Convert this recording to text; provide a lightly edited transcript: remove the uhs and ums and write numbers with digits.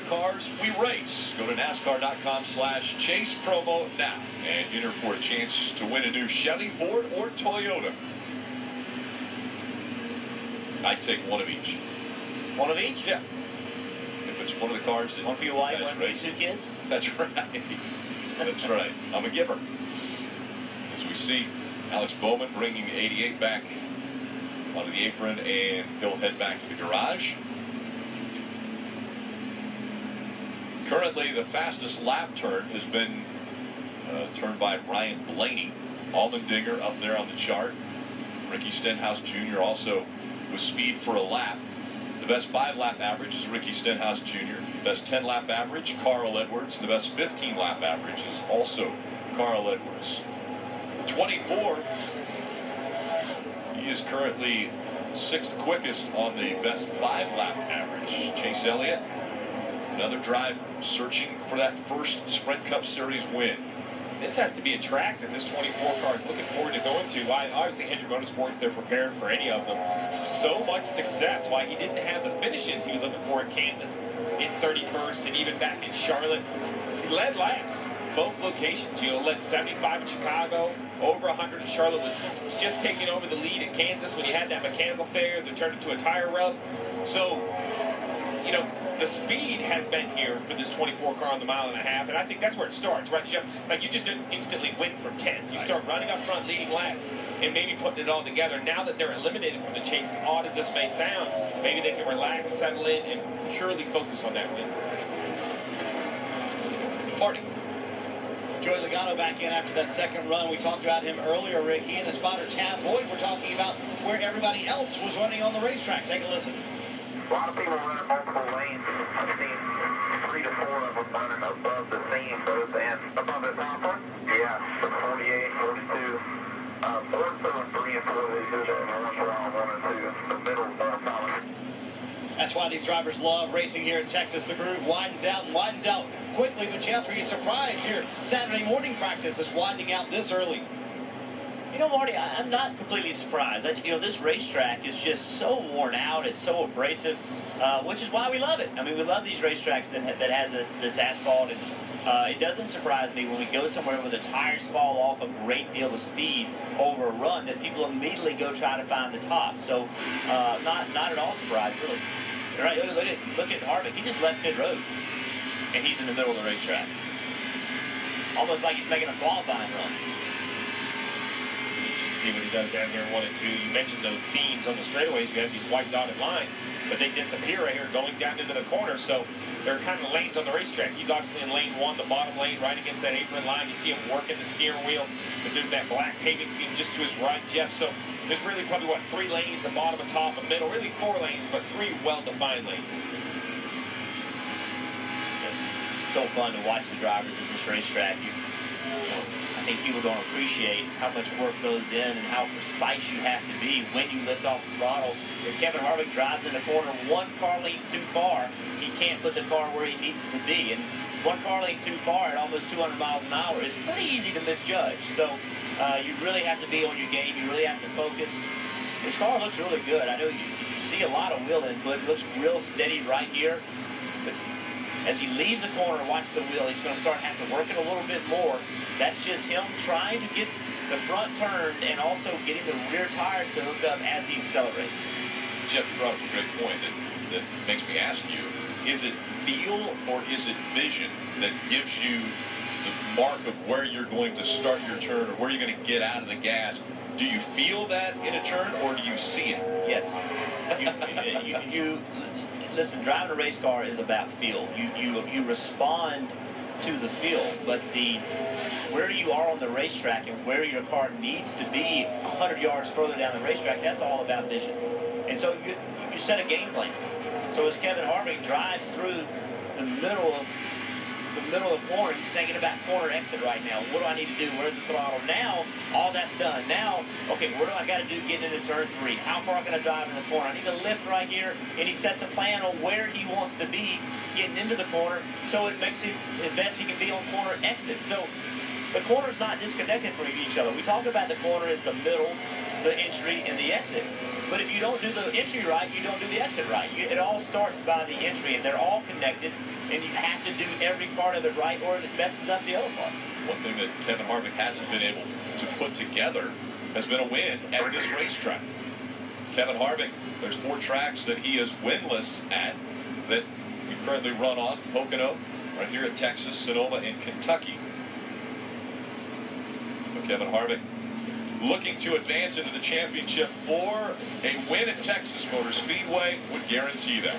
cars we race. Go to NASCAR.com/chase promo now and enter for a chance to win a new Chevy, Ford, or Toyota. I'd take one of each. One of each? Yeah. If it's one of the cars that one for your wife, one for your 2 kids? That's right. That's right. I'm a giver. As we see Alex Bowman bringing 88 back onto the apron, and he'll head back to the garage. Currently, the fastest lap turn has been turned by Ryan Blaney. Allmendinger up there on the chart. Ricky Stenhouse Jr. also with speed for a lap. The best 5-lap average is Ricky Stenhouse Jr. The best 10-lap average, Carl Edwards. The best 15-lap average is also Carl Edwards. 24, he is currently 6th quickest on the best 5-lap average. Chase Elliott, another driver searching for that first Sprint Cup Series win. This has to be a track that this 24 car is looking forward to going to. Obviously, Hendrick Motorsports, they're prepared for any of them. So much success. Why he didn't have the finishes he was looking for in Kansas, in 31st, and even back in Charlotte. He led laps, both locations. Led 75 in Chicago, over 100 in Charlotte. Was just taking over the lead in Kansas when he had that mechanical failure that turned into a tire rub. So, the speed has been here for this 24 car on the 1.5 miles, and I think that's where it starts, right, Jeff? Like, you just didn't instantly win from 10s. You start running up front, leading lap, and maybe putting it all together. Now that they're eliminated from the chase, as odd as this may sound, maybe they can relax, settle in, and purely focus on that win. Marty. Joey Logano back in after that second run. We talked about him earlier, Rick. He and his spotter, Tab Boyd, were talking about where everybody else was running on the racetrack. Take a listen. A lot of people running multiple lanes. I've seen 3 to 4 of them running above the seam, both and above the top one. Yeah, the 48, 42. 4, 3, and 4, they do that. And once we're on 1 and 2, the middle is more solid. That's why these drivers love racing here in Texas. The groove widens out and widens out quickly. But Jeff, are you surprised here? Saturday morning practice is widening out this early. Marty, I'm not completely surprised. This racetrack is just so worn out. It's so abrasive, which is why we love it. I mean, we love these racetracks that has this asphalt. And it doesn't surprise me when we go somewhere where the tires fall off a great deal of speed over a run that people immediately go try to find the top. So not at all surprised, really. Right, look at Harvick. He just left pit road, and he's in the middle of the racetrack. Almost like he's making a qualifying run. See what he does down here in 1 and 2. You mentioned those seams on the straightaways. You have these white dotted lines, but they disappear right here going down into the corner. So there are kind of lanes on the racetrack. He's obviously in lane 1, the bottom lane, right against that apron line. You see him working the steering wheel, but there's that black paving seam just to his right, Jeff. So there's really probably, 3 lanes, a bottom, a top, a middle. Really 4 lanes, but 3 well-defined lanes. It's so fun to watch the drivers at this racetrack. I think people don't appreciate how much work goes in and how precise you have to be when you lift off the throttle. If Kevin Harvick drives in the corner 1 car length too far, he can't put the car where he needs it to be. And 1 car length too far at almost 200 miles an hour is pretty easy to misjudge. So you really have to be on your game. You really have to focus. This car looks really good. I know you see a lot of wheel input. It looks real steady right here. But as he leaves the corner and watches the wheel, he's going to start having to work it a little bit more. That's just him trying to get the front turned and also getting the rear tires to hook up as he accelerates. Jeff, you brought up a great point that makes me ask you, is it feel or is it vision that gives you the mark of where you're going to start your turn or where you're going to get out of the gas? Do you feel that in a turn or do you see it? Yes. Listen, driving a race car is about feel. You respond to the feel, but where you are on the racetrack and where your car needs to be 100 yards further down the racetrack, that's all about vision. And so you set a game plan. So as Kevin Harvick drives through the middle of the corner, he's thinking about corner exit right now. What do I need to do? Where's the throttle? Now, all that's done. Now, okay, what do I got to do getting into turn 3? How far can I drive in the corner? I need to lift right here, and he sets a plan on where he wants to be getting into the corner, so it makes him the best he can be on corner exit. So the corner's not disconnected from each other. We talk about the corner as the middle, the entry, and the exit. But if you don't do the entry right, you don't do the exit right. It all starts by the entry, and they're all connected, and you have to do every part of it right, or it messes up the other part. One thing that Kevin Harvick hasn't been able to put together has been a win at this racetrack. Kevin Harvick, there's 4 tracks that he is winless at that we currently run on. Pocono, right here at Texas, Sonoma, and Kentucky. So Kevin Harvick looking to advance into the championship for a win at Texas Motor Speedway would guarantee that.